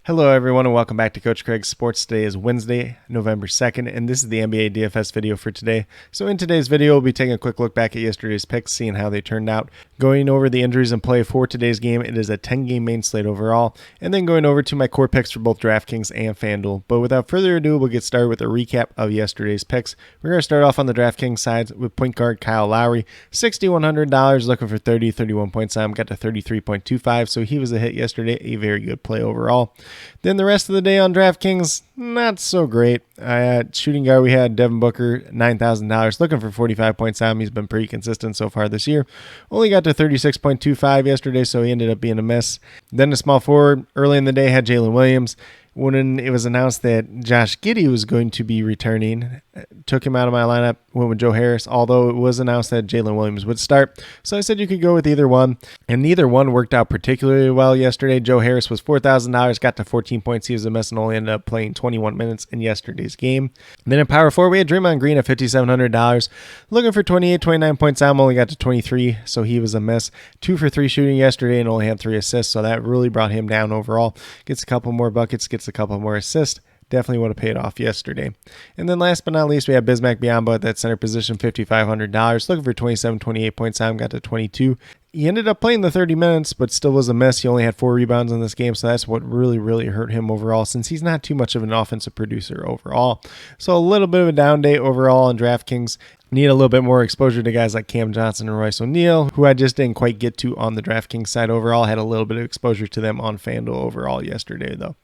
Hello everyone and welcome back to Coach Craig's Sports. Today is Wednesday, November 2nd, and this is the NBA DFS video for today. So in today's video, we'll be taking a quick look back at yesterday's picks, seeing how they turned out, going over the injuries in play for today's game. It is a 10-game main slate overall, and then going over to my core picks for both DraftKings and FanDuel. But without further ado, we'll get started with a recap of yesterday's picks. We're going to start off on the DraftKings side with point guard Kyle Lowry, $6,100, looking for 31 points. Got to 33.25, so he was a hit yesterday, a very good play overall. Then the rest of the day on DraftKings, not so great. Shooting guard, we had Devin Booker, $9,000, looking for 45 points. He's been pretty consistent so far this year. Only got to 36.25 yesterday, so he ended up being a miss. Then the small forward, early in the day, had Jalen Williams. When it was announced that Josh Giddey was going to be returning, took him out of my lineup, went with Joe Harris, although it was announced that Jalen Williams would start. So I said you could go with either one, and neither one worked out particularly well yesterday. Joe Harris was $4,000, got to 14 points. He was a mess and only ended up playing 21 minutes in yesterday's game. And then in power forward, we had Draymond Green at $5,700, looking for 29 points. Only got to 23, so he was a mess. 2 for 3 shooting yesterday and only had 3 assists, so that really brought him down overall. Gets a couple more buckets, gets a couple more assists. Definitely would have paid off yesterday. And then last but not least, we have Bismack Biyombo at that center position, $5,500, looking for 28 points. Got to 22. He ended up playing the 30 minutes, but still was a mess. He only had 4 rebounds in this game, so that's what really hurt him overall, since he's not too much of an offensive producer overall. So a little bit of a down day overall on DraftKings. Need a little bit more exposure to guys like Cam Johnson and Royce O'Neal, who I just didn't quite get to on the DraftKings side overall. Had a little bit of exposure to them on FanDuel overall yesterday, though.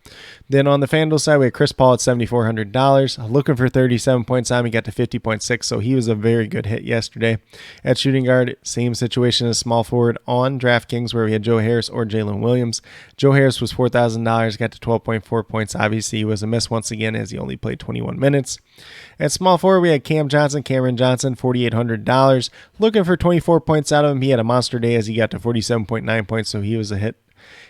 Then on the FanDuel side, we had Chris Paul at $7,400, looking for 37 points. He got to 50.6, so he was a very good hit yesterday. At shooting guard, same situation as small forward on DraftKings, where we had Joe Harris or Jalen Williams. Joe Harris was $4,000, got to 12.4 points. Obviously, he was a miss once again, as he only played 21 minutes. At small forward, we had Cameron Johnson, $4,800, looking for 24 points out of him. He had a monster day as he got to 47.9 points, so he was a hit.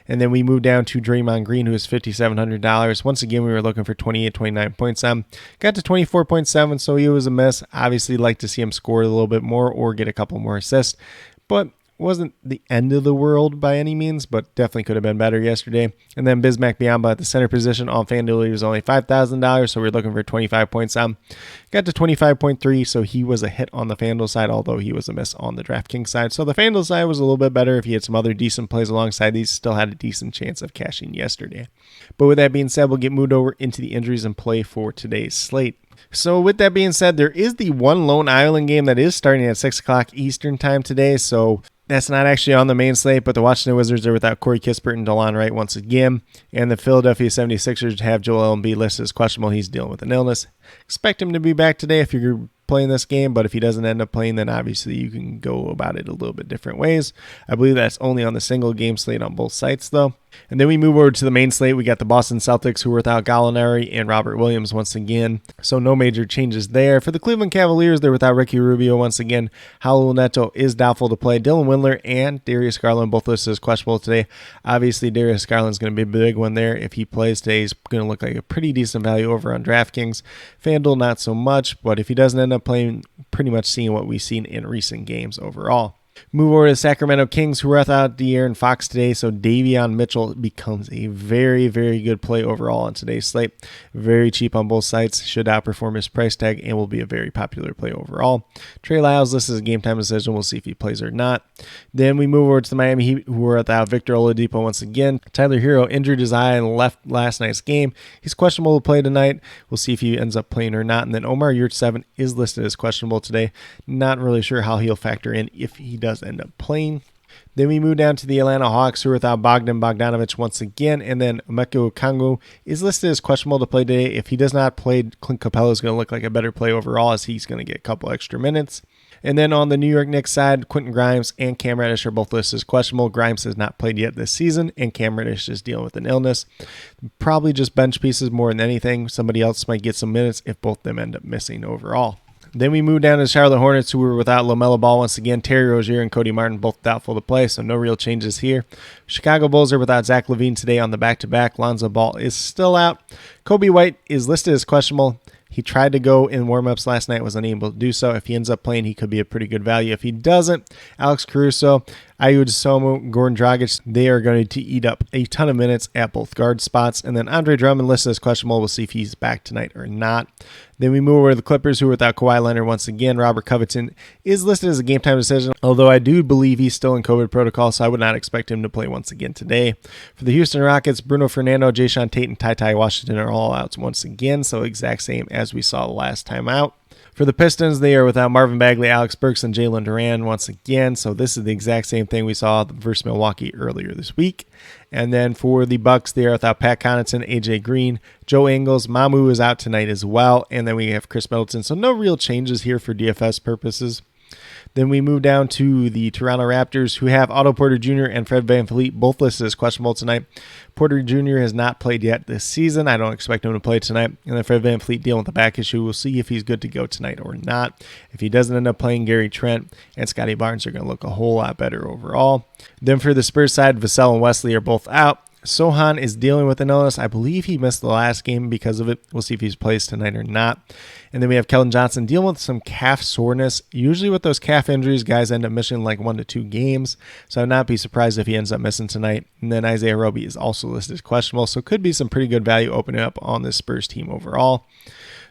And then we moved down to Draymond Green, who was $5,700. Once again, we were looking for 29 points. Got to 24.7, so he was a miss. Obviously, like to see him score a little bit more or get a couple more assists, but wasn't the end of the world by any means, but definitely could have been better yesterday. And then Bismack Biyombo at the center position on FanDuel, he was only $5,000, so we're looking for 25 points. Got to 25.3, so he was a hit on the FanDuel side, although he was a miss on the DraftKings side. So the FanDuel side was a little bit better. If he had some other decent plays alongside these, still had a decent chance of cashing yesterday. But with that being said, we'll get moved over into the injuries and play for today's slate. So with that being said, there is the one Lone Island game that is starting at 6 o'clock Eastern time today, so that's not actually on the main slate, but the Washington Wizards are without Corey Kispert and DeLon Wright once again, and the Philadelphia 76ers have Joel Embiid listed as questionable. He's dealing with an illness. Expect him to be back today if you're playing this game, but if he doesn't end up playing, then obviously you can go about it a little bit different ways. I believe that's only on the single game slate on both sites, though. And then we move over to the main slate. We got the Boston Celtics, who are without Gallinari and Robert Williams once again, so no major changes there. For the Cleveland Cavaliers, they're without Ricky Rubio once again. Raul Neto is doubtful to play. Dylan Windler and Darius Garland both listed as questionable today. Obviously, Darius Garland's going to be a big one there. If he plays today, he's going to look like a pretty decent value over on DraftKings. FanDuel, not so much, but if he doesn't end up playing, pretty much seeing what we've seen in recent games overall. Move over to the Sacramento Kings, who are without De'Aaron Fox today, so Davion Mitchell becomes a very good play overall on today's slate. Very cheap on both sites, should outperform his price tag, and will be a very popular play overall. Trey Lyles listed as a game time decision. We'll see if he plays or not. Then we move over to the Miami Heat, who are without Victor Oladipo once again. Tyler Hero injured his eye and left last night's game. He's questionable to play tonight. We'll see if he ends up playing or not. And then Omar Yurtseven is listed as questionable today. Not really sure how he'll factor in if he does end up playing. Then we move down to the Atlanta Hawks, who are without Bogdan Bogdanovic once again, and then Emeka Okongwu is listed as questionable to play today. If he does not play, Clint Capella is going to look like a better play overall, as he's going to get a couple extra minutes. And then on the New York Knicks side, Quentin Grimes and Cam Reddish are both listed as questionable. Grimes has not played yet this season, and Cam Reddish is dealing with an illness. Probably just bench pieces more than anything. Somebody else might get some minutes if both of them end up missing overall. Then we move down to the Charlotte Hornets, who were without LaMelo Ball once again. Terry Rozier and Cody Martin both doubtful to play, so no real changes here. Chicago Bulls are without Zach LaVine today on the back-to-back. Lonzo Ball is still out. Kobe White is listed as questionable. He tried to go in warm-ups last night, was unable to do so. If he ends up playing, he could be a pretty good value. If he doesn't, Alex Caruso, Ayu Dosunmu, Goran Dragic, they are going to eat up a ton of minutes at both guard spots. And then Andre Drummond listed as questionable. We'll see if he's back tonight or not. Then we move over to the Clippers, who are without Kawhi Leonard once again. Robert Covington is listed as a game time decision, although I do believe he's still in COVID protocol, so I would not expect him to play once again today. For the Houston Rockets, Bruno Fernando, Jayshawn Tate, and Ty Washington are all out once again, so exact same as we saw last time out. For the Pistons, they are without Marvin Bagley, Alex Burks, and Jalen Duran once again. So this is the exact same thing we saw versus Milwaukee earlier this week. And then for the Bucks, they are without Pat Connaughton, AJ Green, Joe Ingles. Mamu is out tonight as well. And then we have Chris Middleton. So no real changes here for DFS purposes. Then we move down to the Toronto Raptors, who have Otto Porter Jr. and Fred VanVleet, both listed as questionable tonight. Porter Jr. has not played yet this season. I don't expect him to play tonight. And then Fred VanVleet dealing with the back issue. We'll see if he's good to go tonight or not. If he doesn't end up playing, Gary Trent and Scotty Barnes are going to look a whole lot better overall. Then for the Spurs side, Vassell and Wesley are both out. Sohan is dealing with an illness. I believe he missed the last game because of it. We'll see if he's plays tonight or not. And then we have Keldon Johnson dealing with some calf soreness. Usually with those calf injuries, guys end up missing like 1 to 2 games. So I'd not be surprised if he ends up missing tonight. And then Isaiah Roby is also listed as questionable. So could be some pretty good value opening up on this Spurs team overall.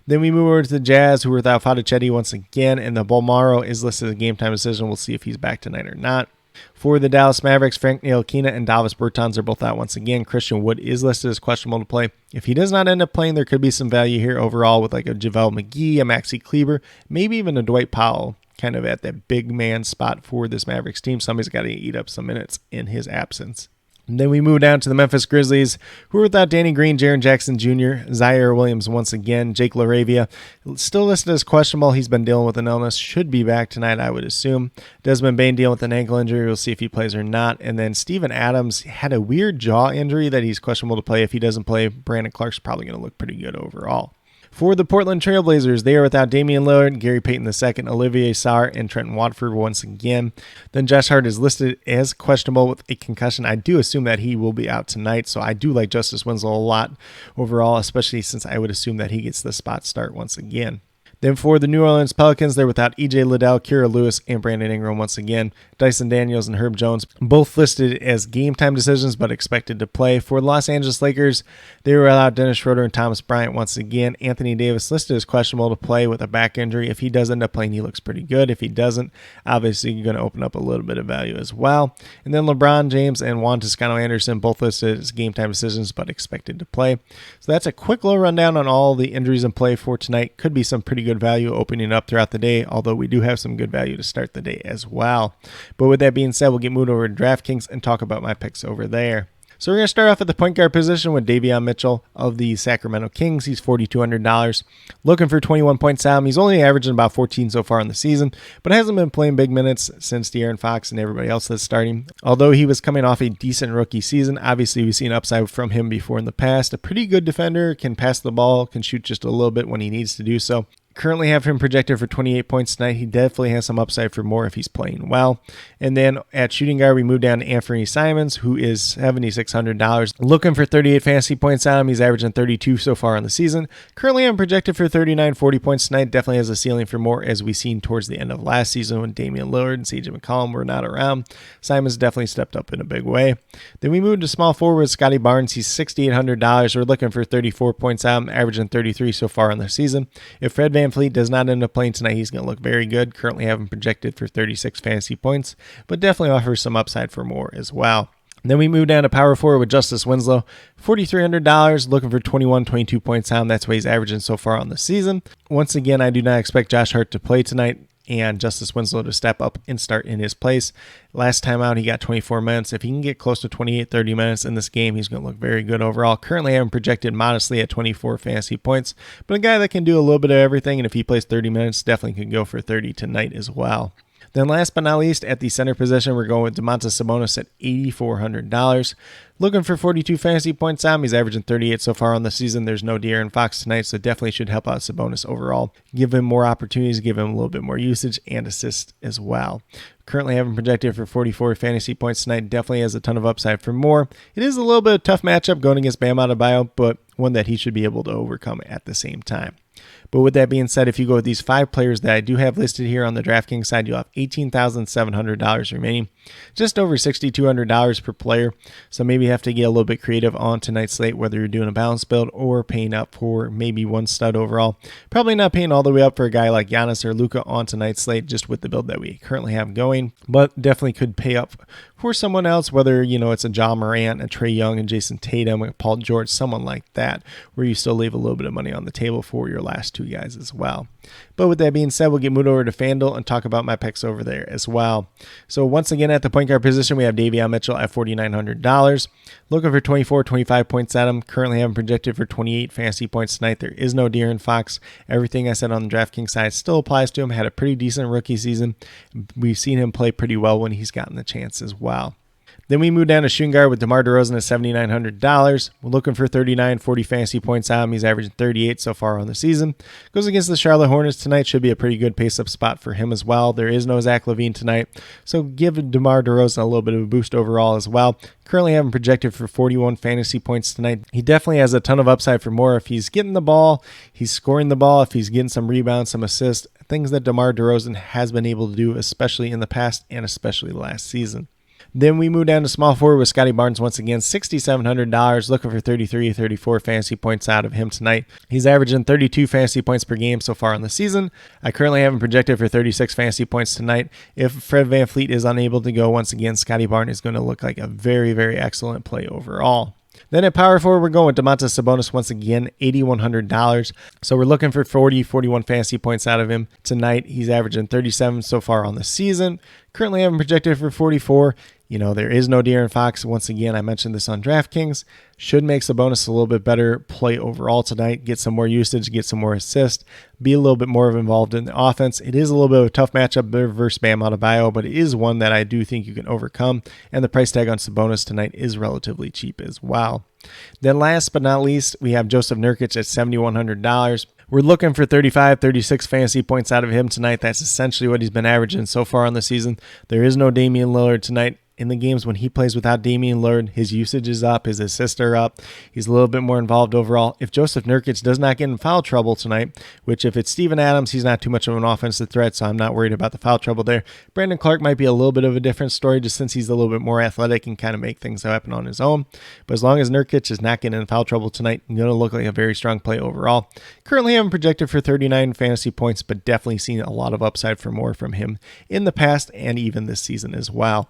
Then we move over to the Jazz, who are without Fadichetti once again. And the Bolmaro is listed as a game time decision. We'll see if he's back tonight or not. For the Dallas Mavericks, Frank Ntilikina and Davis Bertans are both out once again. Christian Wood is listed as questionable to play. If he does not end up playing, there could be some value here overall with like a JaVale McGee, a Maxi Kleber, maybe even a Dwight Powell kind of at that big man spot for this Mavericks team. Somebody's got to eat up some minutes in his absence. And then we move down to the Memphis Grizzlies, who are without Danny Green, Jaren Jackson Jr., Zaire Williams once again, Jake LaRavia, still listed as questionable. He's been dealing with an illness, should be back tonight, I would assume. Desmond Bane dealing with an ankle injury. We'll see if he plays or not. And then Steven Adams had a weird jaw injury that he's questionable to play. If he doesn't play, Brandon Clark's probably going to look pretty good overall. For the Portland Trailblazers, they are without Damian Lillard, Gary Payton II, Olivier Sarr, and Trenton Watford once again. Then Josh Hart is listed as questionable with a concussion. I do assume that he will be out tonight, so I do like Justice Winslow a lot overall, especially since I would assume that he gets the spot start once again. Then for the New Orleans Pelicans, they're without E.J. Liddell, Kira Lewis, and Brandon Ingram once again. Dyson Daniels and Herb Jones, both listed as game time decisions, but expected to play. For the Los Angeles Lakers, they were without Dennis Schroeder and Thomas Bryant once again. Anthony Davis listed as questionable to play with a back injury. If he does end up playing, he looks pretty good. If he doesn't, obviously you're going to open up a little bit of value as well. And then LeBron James and Juan Toscano-Anderson, both listed as game time decisions, but expected to play. So that's a quick little rundown on all the injuries in play for tonight. Could be some pretty good value opening up throughout the day, although we do have some good value to start the day as well. But with that being said, we'll get moved over to DraftKings and talk about my picks over there. So we're going to start off at the point guard position with Davion Mitchell of the Sacramento Kings. He's $4,200. Looking for 21 points out. He's only averaging about 14 so far in the season, but hasn't been playing big minutes since De'Aaron Fox and everybody else that's starting. Although he was coming off a decent rookie season, obviously we've seen upside from him before in the past. A pretty good defender, can pass the ball, can shoot just a little bit when he needs to do so. Currently have him projected for 28 points tonight. He definitely has some upside for more if he's playing well. And then at shooting guard, we move down to Anthony Simons, who is $7,600. Looking for 38 fantasy points on him. He's averaging 32 so far in the season. Currently, I'm projected for 39, 40 points tonight. Definitely has a ceiling for more, as we seen towards the end of last season when Damian Lillard and CJ McCollum were not around. Simons definitely stepped up in a big way. Then we move to small forward with Scotty Barnes. He's $6,800. We're looking for 34 points on him, averaging 33 so far in the season. If Fred VanVleet does not end up playing tonight, he's going to look very good. Currently have him projected for 36 fantasy points, but definitely offers some upside for more as well. Then we move down to power forward with Justice Winslow, $4,300, looking for 21, 22 points on him. That's what he's averaging so far on the season. Once again, I do not expect Josh Hart to play tonight and Justice Winslow to step up and start in his place. Last time out, he got 24 minutes. If he can get close to 28, 30 minutes in this game, he's going to look very good overall. Currently, I have him projected modestly at 24 fantasy points, but a guy that can do a little bit of everything, and if he plays 30 minutes, definitely can go for 30 tonight as well. Then last but not least, at the center position, we're going with Domantas Sabonis at $8,400. Looking for 42 fantasy points on him. He's averaging 38 so far on the season. There's no De'Aaron Fox tonight, so definitely should help out Sabonis overall. Give him more opportunities, give him a little bit more usage and assist as well. Currently have him projected for 44 fantasy points tonight. Definitely has a ton of upside for more. It is a little bit of a tough matchup going against Bam Adebayo, but one that he should be able to overcome at the same time. But with that being said, if you go with these 5 players that I do have listed here on the DraftKings side, you'll have $18,700 remaining, just over $6,200 per player. So maybe you have to get a little bit creative on tonight's slate, whether you're doing a balance build or paying up for maybe one stud overall. Probably not paying all the way up for a guy like Giannis or Luka on tonight's slate, just with the build that we currently have going, but definitely could pay up for someone else, whether, it's a Ja Morant, a Trae Young, and Jason Tatum, a Paul George, someone like that, where you still leave a little bit of money on the table for your last 2 guys as well. But with that being said, we'll get moved over to FanDuel and talk about my picks over there as well. So once again, at the point guard position, we have Davion Mitchell at $4,900. Looking for 24, 25 points at him. Currently having projected for 28 fantasy points tonight. There is no De'Aaron Fox. Everything I said on the DraftKings side still applies to him. Had a pretty decent rookie season. We've seen him play pretty well when he's gotten the chance as well. Then we move down to shooting guard with DeMar DeRozan at $7,900. We're looking for 39, 40 fantasy points out of him. He's averaging 38 so far on the season. Goes against the Charlotte Hornets tonight. Should be a pretty good pace-up spot for him as well. There is no Zach LaVine tonight, so give DeMar DeRozan a little bit of a boost overall as well. Currently having projected for 41 fantasy points tonight. He definitely has a ton of upside for more if he's getting the ball, he's scoring the ball, if he's getting some rebounds, some assists, things that DeMar DeRozan has been able to do, especially in the past and especially last season. Then we move down to small forward with Scotty Barnes once again, $6,700, looking for 33, 34 fantasy points out of him tonight. He's averaging 32 fantasy points per game so far on the season. I currently have him projected for 36 fantasy points tonight. If Fred VanVleet is unable to go, once again, Scotty Barnes is going to look like a very, very excellent play overall. Then at power forward, we're going with Domantas Sabonis once again, $8,100. So we're looking for 40, 41 fantasy points out of him tonight. He's averaging 37 so far on the season. Currently having projected for 44. There is no De'Aaron Fox. Once again, I mentioned this on DraftKings. Should make Sabonis a little bit better play overall tonight. Get some more usage, get some more assists, be a little bit more involved in the offense. It is a little bit of a tough matchup versus Bam Adebayo, but it is one that I do think you can overcome. And the price tag on Sabonis tonight is relatively cheap as well. Then last but not least, we have Joseph Nurkic at $7,100. We're looking for 35, 36 fantasy points out of him tonight. That's essentially what he's been averaging so far on the season. There is no Damian Lillard tonight. In the games when he plays without Damian Lillard, his usage is up, his assists are up. He's a little bit more involved overall. If Joseph Nurkic does not get in foul trouble tonight, which if it's Steven Adams, he's not too much of an offensive threat, so I'm not worried about the foul trouble there. Brandon Clark might be a little bit of a different story just since he's a little bit more athletic and kind of make things happen on his own. But as long as Nurkic is not getting in foul trouble tonight, he's going to look like a very strong play overall. Currently haven't projected for 39 fantasy points, but definitely seen a lot of upside for more from him in the past and even this season as well.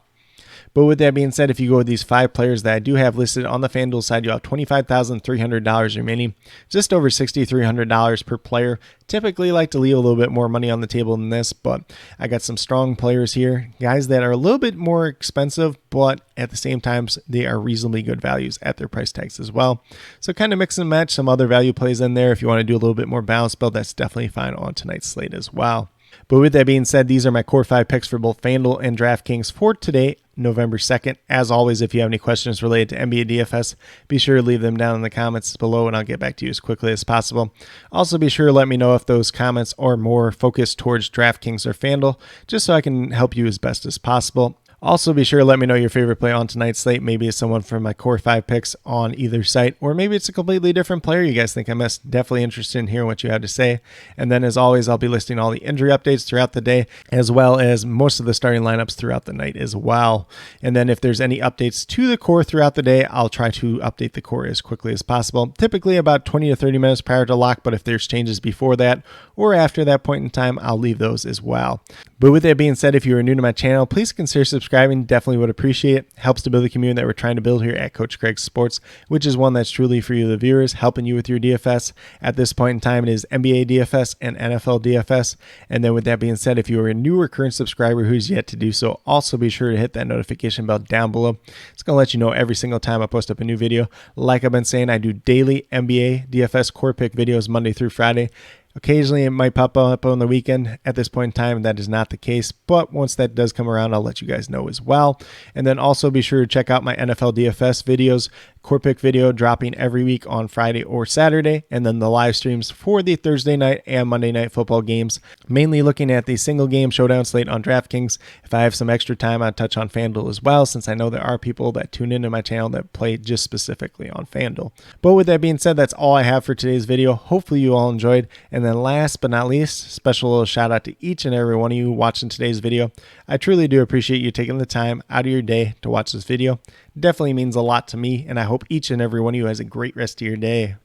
But with that being said, if you go with these 5 players that I do have listed on the FanDuel side, you'll have $25,300 remaining, just over $6,300 per player. Typically like to leave a little bit more money on the table than this, but I got some strong players here, guys that are a little bit more expensive, but at the same time, they are reasonably good values at their price tags as well. So kind of mix and match some other value plays in there. If you want to do a little bit more balanced build, that's definitely fine on tonight's slate as well. But with that being said, these are my core 5 picks for both FanDuel and DraftKings for today, November 2nd. As always, if you have any questions related to NBA DFS, be sure to leave them down in the comments below and I'll get back to you as quickly as possible. Also, be sure to let me know if those comments are more focused towards DraftKings or FanDuel, just so I can help you as best as possible. Also, be sure to let me know your favorite play on tonight's slate. Maybe it's someone from my core 5 picks on either site, or maybe it's a completely different player you guys think I missed. Definitely interested in hearing what you have to say. And then, as always, I'll be listing all the injury updates throughout the day, as well as most of the starting lineups throughout the night as well. And then if there's any updates to the core throughout the day, I'll try to update the core as quickly as possible. Typically about 20 to 30 minutes prior to lock, but if there's changes before that or after that point in time, I'll leave those as well. But with that being said, if you are new to my channel, please consider subscribing. Definitely would appreciate it. Helps to build the community that we're trying to build here at CoachCraigSports, which is one that's truly for you, the viewers, helping you with your DFS. At this point in time, it is NBA DFS and NFL DFS. And then with that being said, if you are a new or current subscriber who's yet to do so, also be sure to hit that notification bell down below. It's going to let you know every single time I post up a new video. Like I've been saying, I do daily NBA DFS Core Pick videos Monday through Friday. Occasionally, it might pop up on the weekend. At this point in time, that is not the case. But once that does come around, I'll let you guys know as well. And then also be sure to check out my NFL DFS videos. Core Pick video dropping every week on Friday or Saturday. And then the live streams for the Thursday night and Monday night football games. Mainly looking at the single game showdown slate on DraftKings. If I have some extra time, I'll touch on FanDuel as well, since I know there are people that tune into my channel that play just specifically on FanDuel. But with that being said, that's all I have for today's video. Hopefully you all enjoyed. And And then last but not least, special little shout out to each and every one of you watching today's video. I truly do appreciate you taking the time out of your day to watch this video. It definitely means a lot to me, and I hope each and every one of you has a great rest of your day.